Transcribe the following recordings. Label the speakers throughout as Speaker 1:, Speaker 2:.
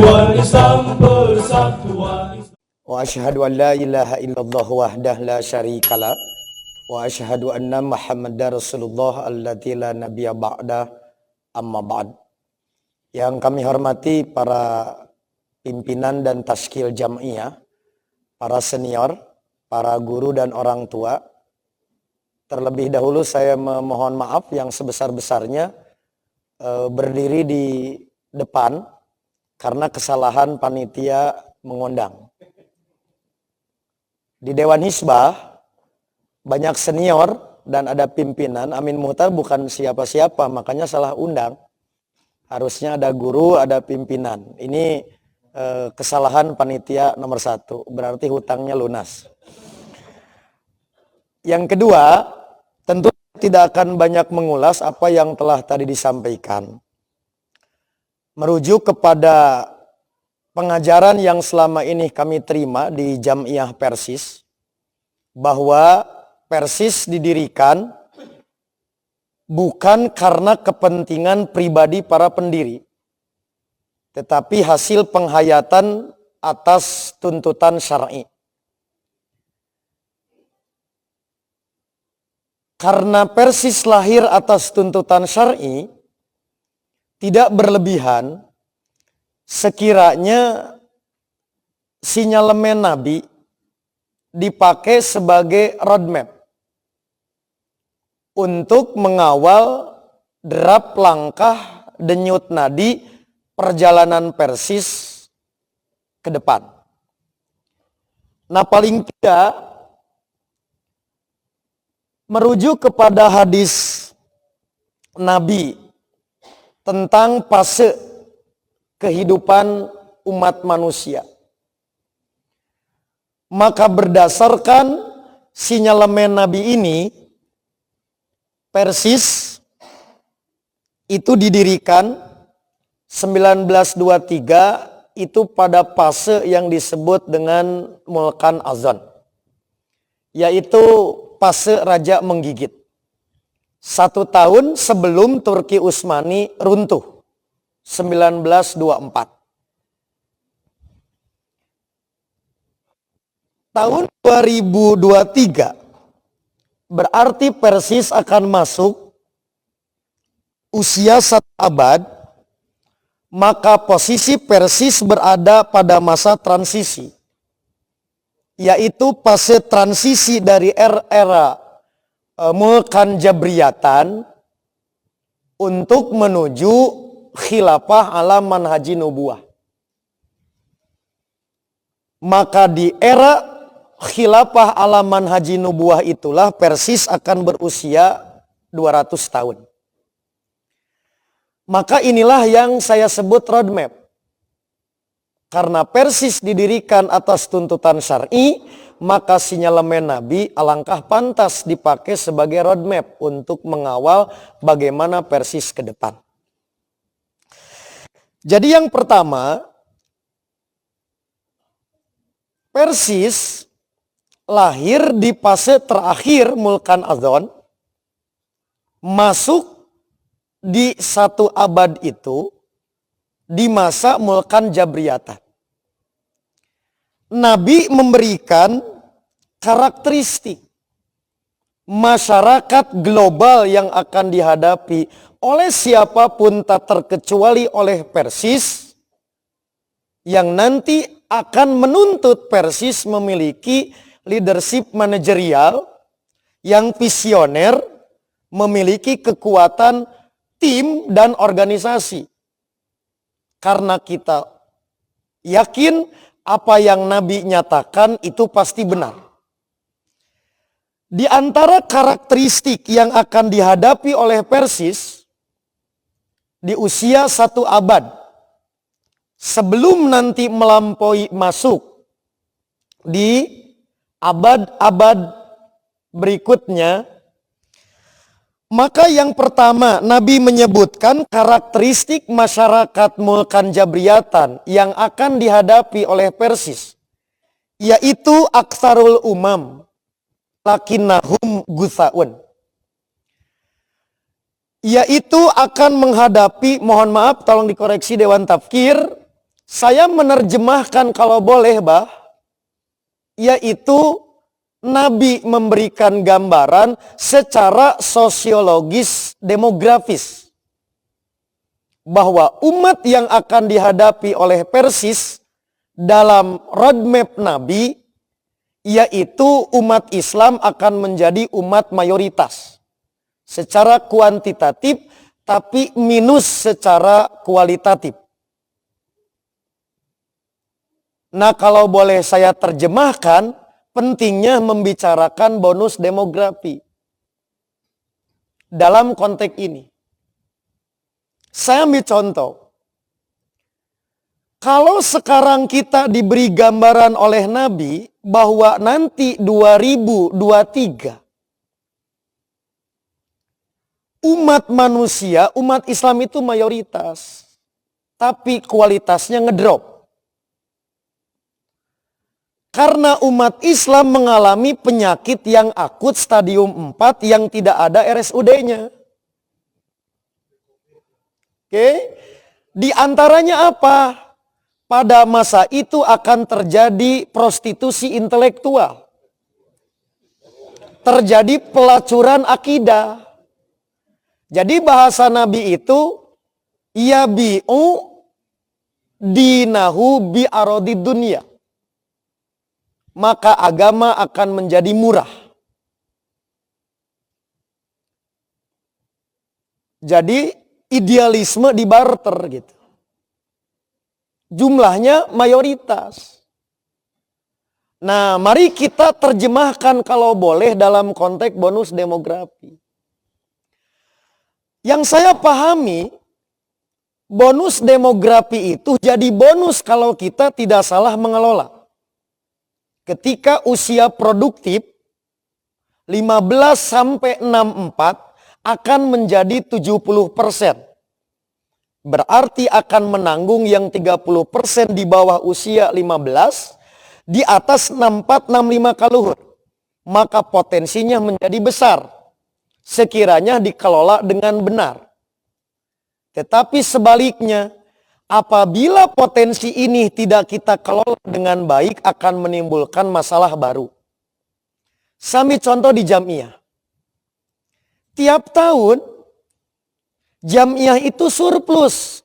Speaker 1: Persatuan Islam, persatuan Islam.
Speaker 2: Wa asyhadu an la ilaha illallah wahdah la syarikalah wa asyhadu anna Muhammadar Rasulullah allati la nabiyya ba'da amma ba'd. Yang kami hormati para pimpinan dan tashkil jam'iyah, para senior, para guru dan orang tua. Terlebih dahulu saya memohon maaf yang sebesar-besarnya berdiri di depan karena kesalahan panitia mengundang. Di Dewan Hizbah banyak senior dan ada pimpinan. Amin Muhtar bukan siapa-siapa, makanya salah undang. Harusnya ada guru, ada pimpinan. Ini kesalahan panitia nomor 1. Berarti hutangnya lunas. Yang kedua, tentu tidak akan banyak mengulas apa yang telah tadi disampaikan. Merujuk kepada pengajaran yang selama ini kami terima di Jam'iyah Persis, bahwa Persis didirikan bukan karena kepentingan pribadi para pendiri, tetapi hasil penghayatan atas tuntutan syar'i. Karena Persis lahir atas tuntutan syar'i, tidak berlebihan sekiranya sinyalemen Nabi dipakai sebagai roadmap untuk mengawal derap langkah denyut nadi perjalanan Persis ke depan. Nah, paling tidak merujuk kepada hadis Nabi tentang fase kehidupan umat manusia. Maka berdasarkan sinyalemen Nabi ini, Persis itu didirikan 1923 itu pada fase yang disebut dengan Mulkan Azan, yaitu fase Raja Menggigit. 1 tahun sebelum Turki Utsmani runtuh, 1924. Tahun 2023 berarti Persis akan masuk usia 1 abad, maka posisi Persis berada pada masa transisi, yaitu fase transisi dari era Mulkan Jabriyatan untuk menuju khilafah ala manhaji nubuwah. Maka di era khilafah ala manhaji nubuwah itulah Persis akan berusia 200 tahun. Maka inilah yang saya sebut roadmap. Karena Persis didirikan atas tuntutan syar'i, maka sinyalemen Nabi alangkah pantas dipakai sebagai roadmap untuk mengawal bagaimana Persis ke depan. Jadi yang pertama, Persis lahir di fase terakhir Mulkan Azan, masuk di 1 abad itu di masa Mulkan Jabriyatan. Nabi memberikan karakteristik masyarakat global yang akan dihadapi oleh siapapun tak terkecuali oleh Persis, yang nanti akan menuntut Persis memiliki leadership manajerial yang visioner, memiliki kekuatan tim dan organisasi. Karena kita yakin apa yang Nabi nyatakan itu pasti benar. Di antara karakteristik yang akan dihadapi oleh Persis di usia 1 abad, sebelum nanti melampaui masuk di abad-abad berikutnya, maka yang pertama Nabi menyebutkan karakteristik masyarakat Mulkan Jabriyatan yang akan dihadapi oleh Persis, yaitu aktsarul umam lakinnahum gutsaun, yaitu akan menghadapi, mohon maaf tolong dikoreksi Dewan Tafkir, Saya menerjemahkan kalau boleh, yaitu Nabi memberikan gambaran secara sosiologis demografis bahwa umat yang akan dihadapi oleh Persis dalam roadmap Nabi, yaitu umat Islam akan menjadi umat mayoritas secara kuantitatif, tapi minus secara kualitatif. Nah, kalau boleh saya terjemahkan, pentingnya membicarakan bonus demografi dalam konteks ini. Saya ambil contoh. Kalau sekarang kita diberi gambaran oleh Nabi bahwa nanti 2023 umat manusia, umat Islam itu mayoritas, tapi kualitasnya ngedrop. Karena umat Islam mengalami penyakit yang akut stadium 4 yang tidak ada RSUD-nya. Oke, di antaranya apa? Pada masa itu akan terjadi prostitusi intelektual. Terjadi pelacuran akidah. Jadi bahasa Nabi itu yabi'u dinahu bi arodi dunia. Maka agama akan menjadi murah. Jadi idealisme dibarter gitu. Jumlahnya mayoritas. Nah, mari kita terjemahkan kalau boleh dalam konteks bonus demografi. Yang saya pahami, bonus demografi itu jadi bonus kalau kita tidak salah mengelola. Ketika usia produktif 15 sampai 64 akan menjadi 70%. Berarti akan menanggung yang 30% di bawah usia 15, di atas 64-65 kaluhur. Maka potensinya menjadi besar sekiranya dikelola dengan benar. Tetapi sebaliknya, apabila potensi ini tidak kita kelola dengan baik akan menimbulkan masalah baru. Sambil contoh di Jamiah. Tiap tahun Jamiah itu surplus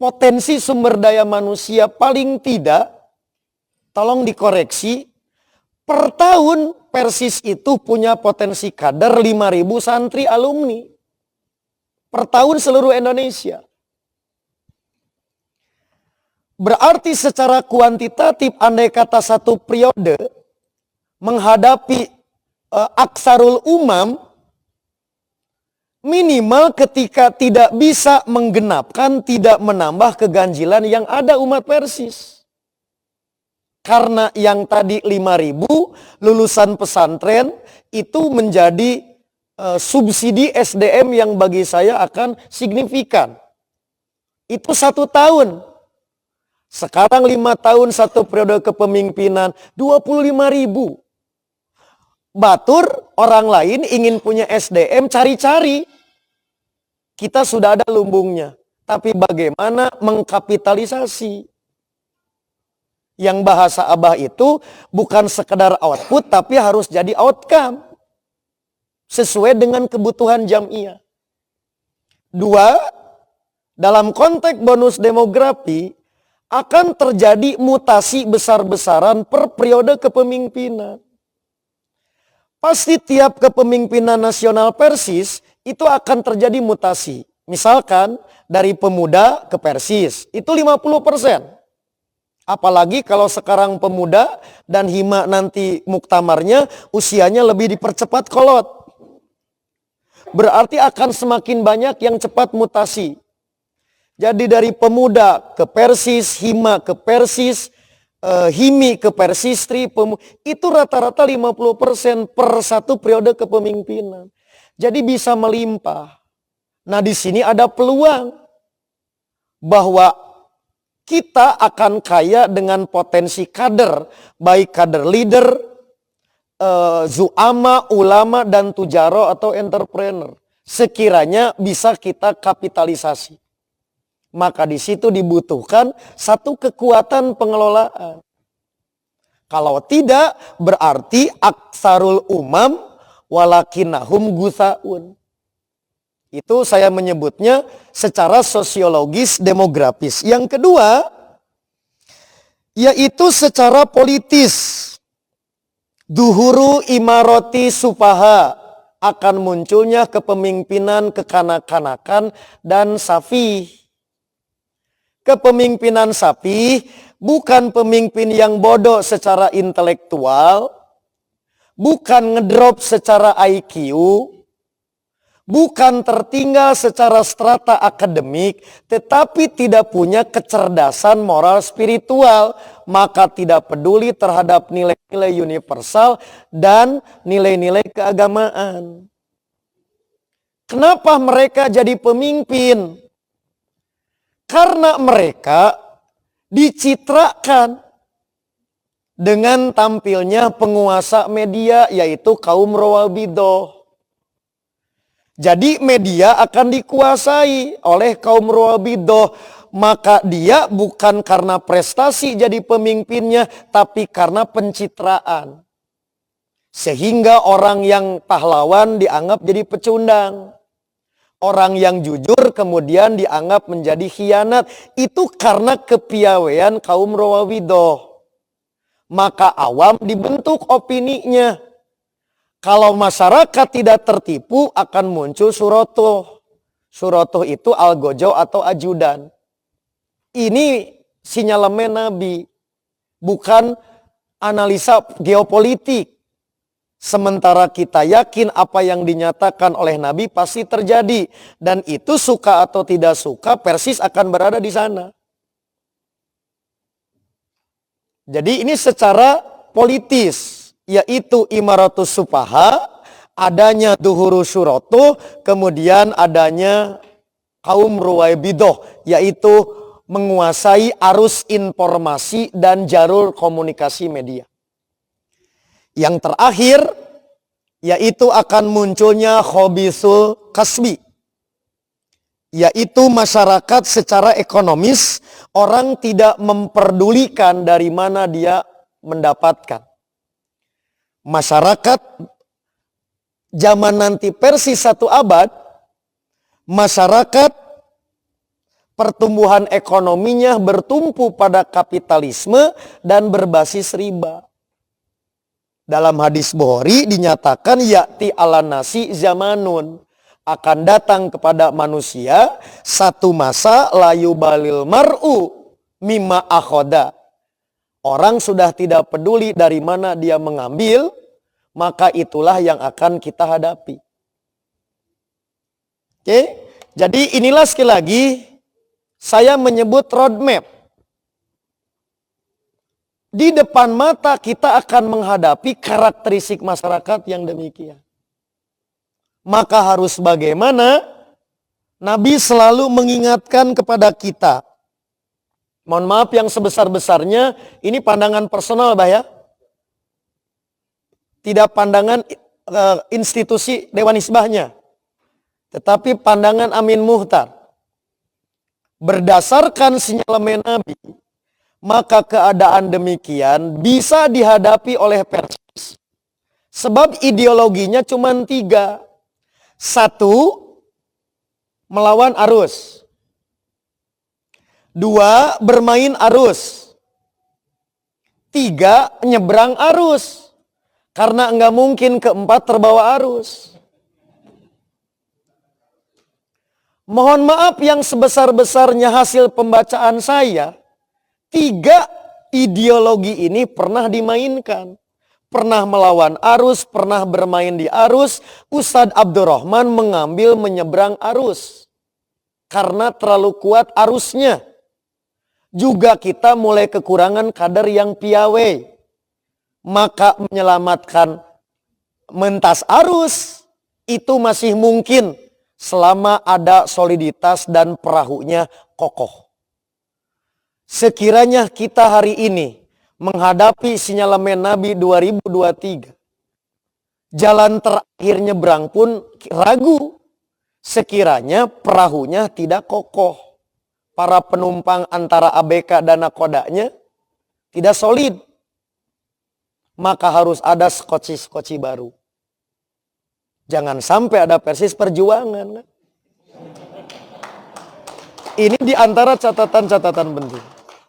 Speaker 2: potensi sumber daya manusia paling tidak, tolong dikoreksi, per tahun Persis itu punya potensi kader 5.000 santri alumni. Per tahun seluruh Indonesia. Berarti secara kuantitatif andai kata satu periode menghadapi aksarul umam, minimal ketika tidak bisa menggenapkan, tidak menambah keganjilan yang ada umat Persis. Karena yang tadi 5.000 lulusan pesantren itu menjadi subsidi SDM yang bagi saya akan signifikan. Itu 1 tahun. Sekarang 5 tahun satu periode kepemimpinan 25.000. Batur orang lain ingin punya SDM cari-cari. Kita sudah ada lumbungnya. Tapi bagaimana mengkapitalisasi? Yang bahasa Abah itu bukan sekedar output tapi harus jadi outcome. Sesuai dengan kebutuhan Jamiah. 2, dalam konteks bonus demografi akan terjadi mutasi besar-besaran per periode kepemimpinan. Pasti tiap kepemimpinan nasional Persis itu akan terjadi mutasi. Misalkan dari pemuda ke Persis itu 50%. Apalagi kalau sekarang pemuda dan hima nanti muktamarnya usianya lebih dipercepat kolot. Berarti akan semakin banyak yang cepat mutasi. Jadi dari pemuda ke Persis, hima ke Persis, himi ke Persistri, itu rata-rata 50% per satu periode kepemimpinan. Jadi bisa melimpah. Nah di sini ada peluang bahwa kita akan kaya dengan potensi kader, baik kader leader, zu'ama, ulama, dan tujaro atau entrepreneur. Sekiranya bisa kita kapitalisasi. Maka di situ dibutuhkan satu kekuatan pengelolaan. Kalau tidak, berarti aksarul umam walakinahum gusaun. Itu saya menyebutnya secara sosiologis demografis. Yang kedua, yaitu secara politis. Duhuru imaroti supaha, akan munculnya kepemimpinan kekanak-kanakan dan safi. Kepemimpinan safi bukan pemimpin yang bodoh secara intelektual, bukan ngedrop secara IQ, bukan tertinggal secara strata akademik, tetapi tidak punya kecerdasan moral spiritual, maka tidak peduli terhadap nilai-nilai universal dan nilai-nilai keagamaan. Kenapa mereka jadi pemimpin? Karena mereka dicitrakan dengan tampilnya penguasa media, yaitu kaum Rawabidah. Jadi media akan dikuasai oleh kaum Rawabidah. Maka dia bukan karena prestasi jadi pemimpinnya, tapi karena pencitraan. Sehingga orang yang pahlawan dianggap jadi pecundang. Orang yang jujur kemudian dianggap menjadi khianat. Itu karena kepiawaian kaum Rawabidah. Maka awam dibentuk opininya. Kalau masyarakat tidak tertipu akan muncul surotuh. Surotuh itu algojo atau ajudan. Ini sinyalemen Nabi. Bukan analisa geopolitik. Sementara kita yakin apa yang dinyatakan oleh Nabi pasti terjadi. Dan itu suka atau tidak suka, Persis akan berada di sana. Jadi ini secara politis, yaitu imaratus supaha, adanya duhuru syurotuh, kemudian adanya kaum ruwaibidoh, yaitu menguasai arus informasi dan jalur komunikasi media. Yang terakhir, yaitu akan munculnya khobisul kasbi, yaitu masyarakat secara ekonomis, orang tidak memperdulikan dari mana dia mendapatkan. Masyarakat zaman nanti Persis 1 abad, masyarakat pertumbuhan ekonominya bertumpu pada kapitalisme dan berbasis riba. Dalam hadis Bukhari dinyatakan ya'ti ala nasi zamanun, akan datang kepada manusia satu masa layu balil mar'u mimma akhoda. Orang sudah tidak peduli dari mana dia mengambil, maka itulah yang akan kita hadapi. Oke, jadi inilah sekali lagi saya menyebut roadmap. Di depan mata kita akan menghadapi karakteristik masyarakat yang demikian. Maka harus bagaimana? Nabi selalu mengingatkan kepada kita. Mohon maaf yang sebesar-besarnya, ini pandangan personal, Bah, ya. Tidak pandangan institusi Dewan Hizbahnya. Tetapi pandangan Amin Muhtar. Berdasarkan sinyalemen Nabi, maka keadaan demikian bisa dihadapi oleh Persis. Sebab ideologinya cuma 3. 1, melawan arus. 2, bermain arus. 3, nyebrang arus. Karena enggak mungkin keempat terbawa arus. Mohon maaf yang sebesar-besarnya hasil pembacaan saya, 3 ideologi ini pernah dimainkan. Pernah melawan arus, pernah bermain di arus. Ustadz Abdurrahman mengambil menyeberang arus. Karena terlalu kuat arusnya. Juga kita mulai kekurangan kader yang piawai. Maka menyelamatkan mentas arus itu masih mungkin selama ada soliditas dan perahunya kokoh. Sekiranya kita hari ini menghadapi sinyalemen Nabi 2023, jalan terakhir nyebrang pun ragu. Sekiranya perahunya tidak kokoh, para penumpang antara ABK dan nakodanya tidak solid. Maka harus ada skoci-skoci baru. Jangan sampai ada Persis Perjuangan. Ini di antara catatan-catatan penting.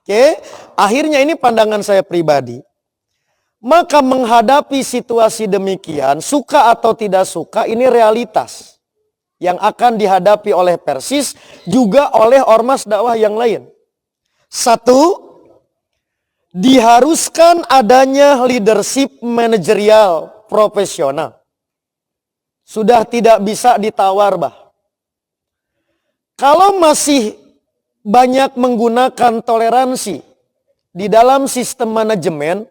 Speaker 2: Oke, akhirnya ini pandangan saya pribadi. Maka menghadapi situasi demikian, suka atau tidak suka, ini realitas yang akan dihadapi oleh Persis, juga oleh ormas dakwah yang lain. Satu, diharuskan adanya leadership manajerial profesional. Sudah tidak bisa ditawar, bah. Kalau masih banyak menggunakan toleransi di dalam sistem manajemen,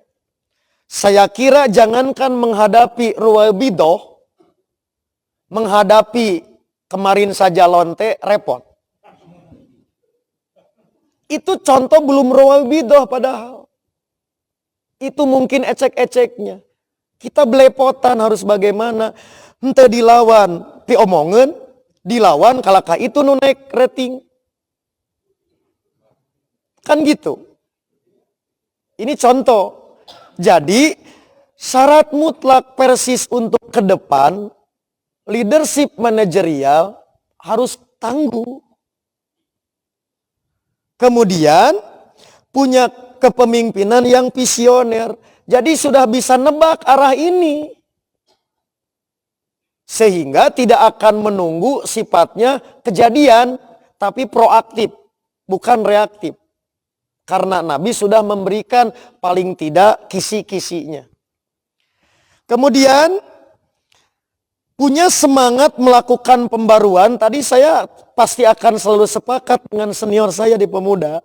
Speaker 2: saya kira jangankan menghadapi Ruwabidoh, menghadapi kemarin saja Lonte, repot. Itu contoh belum Ruwabidoh padahal. Itu mungkin ecek-eceknya. Kita belepotan harus bagaimana. Ente dilawan, diomongen, dilawan kalakah itu nu naik rating. Kan gitu. Ini contoh. Jadi syarat mutlak Persis untuk ke depan, leadership manajerial harus tangguh. Kemudian punya kepemimpinan yang visioner. Jadi sudah bisa nebak arah ini. Sehingga tidak akan menunggu sifatnya kejadian, tapi proaktif, bukan reaktif. Karena Nabi sudah memberikan paling tidak kisi-kisinya. Kemudian punya semangat melakukan pembaruan. Tadi saya pasti akan selalu sepakat dengan senior saya di Pemuda.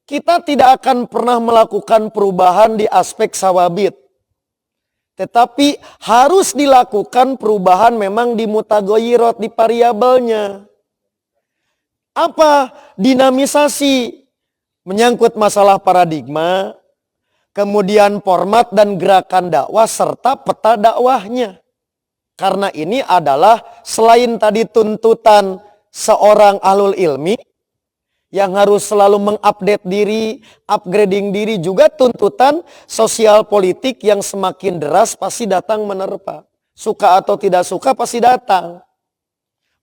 Speaker 2: Kita tidak akan pernah melakukan perubahan di aspek sawabit. Tetapi harus dilakukan perubahan memang di mutagoyirot, di variabelnya. Apa? Dinamisasi. Menyangkut masalah paradigma, kemudian format dan gerakan dakwah serta peta dakwahnya. Karena ini adalah selain tadi tuntutan seorang ahlul ilmi yang harus selalu mengupdate diri, upgrading diri, juga tuntutan sosial politik yang semakin deras pasti datang menerpa. Suka atau tidak suka pasti datang.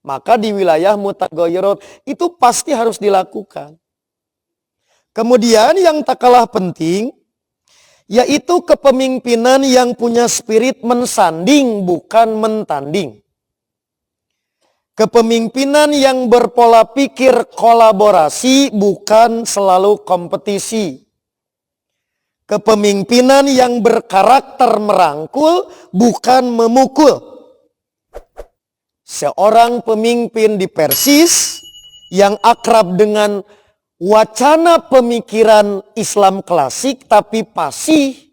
Speaker 2: Maka di wilayah mutagoyirot itu pasti harus dilakukan. Kemudian yang tak kalah penting, yaitu kepemimpinan yang punya spirit mensanding bukan mentanding. Kepemimpinan yang berpola pikir kolaborasi bukan selalu kompetisi. Kepemimpinan yang berkarakter merangkul bukan memukul. Seorang pemimpin di Persis yang akrab dengan wacana pemikiran Islam klasik tapi fasih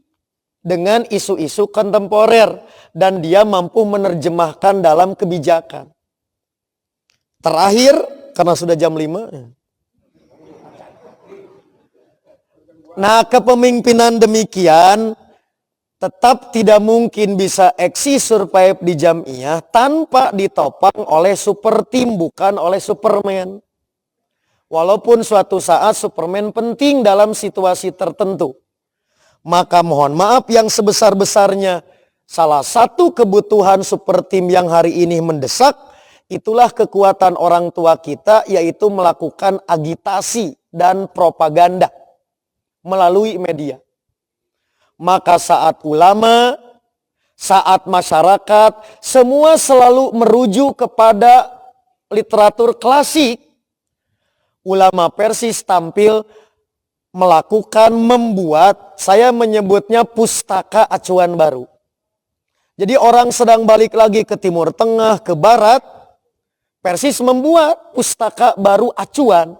Speaker 2: dengan isu-isu kontemporer dan dia mampu menerjemahkan dalam kebijakan. Terakhir, karena sudah jam 5. Nah, kepemimpinan demikian tetap tidak mungkin bisa eksis survive di Jamiah tanpa ditopang oleh super team, bukan oleh Superman. Walaupun suatu saat Superman penting dalam situasi tertentu. Maka mohon maaf yang sebesar-besarnya, salah satu kebutuhan super team yang hari ini mendesak, itulah kekuatan orang tua kita, yaitu melakukan agitasi dan propaganda melalui media. Maka saat ulama, saat masyarakat, semua selalu merujuk kepada literatur klasik. Ulama Persis tampil melakukan, membuat, saya menyebutnya pustaka acuan baru. Jadi orang sedang balik lagi ke Timur Tengah, ke Barat, Persis membuat pustaka baru acuan.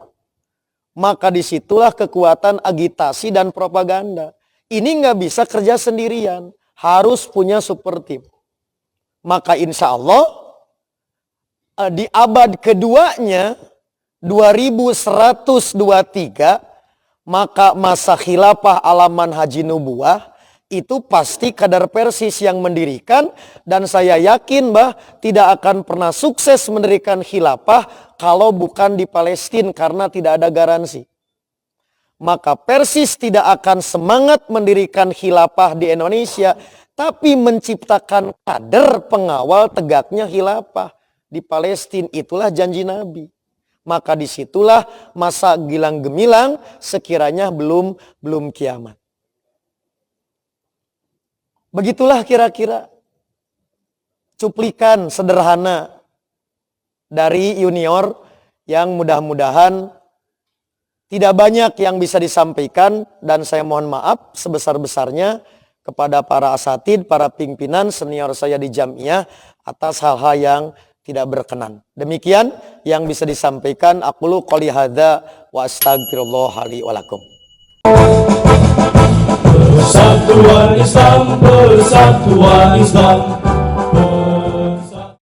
Speaker 2: Maka disitulah kekuatan agitasi dan propaganda. Ini nggak bisa kerja sendirian, harus punya super team. Maka insya Allah di abad keduanya, 2123, maka masa khilafah alaman haji nubuah, itu pasti Kadar Persis yang mendirikan, dan saya yakin tidak akan pernah sukses mendirikan khilafah kalau bukan di Palestina karena tidak ada garansi. Maka Persis tidak akan semangat mendirikan khilafah di Indonesia, tapi menciptakan kader pengawal tegaknya khilafah di Palestina. Itulah janji Nabi. Maka disitulah masa gilang gemilang sekiranya belum kiamat. Begitulah kira-kira cuplikan sederhana dari Junior yang mudah-mudahan tidak banyak yang bisa disampaikan, dan saya mohon maaf sebesar-besarnya kepada para asatid, para pimpinan senior saya di Jamiah atas hal-hal yang tidak berkenan. Demikian yang bisa disampaikan. Aqulu qouli hadza wa astaghfirullah li wa lakum.
Speaker 1: Persatuan Islam, persatuan Islam.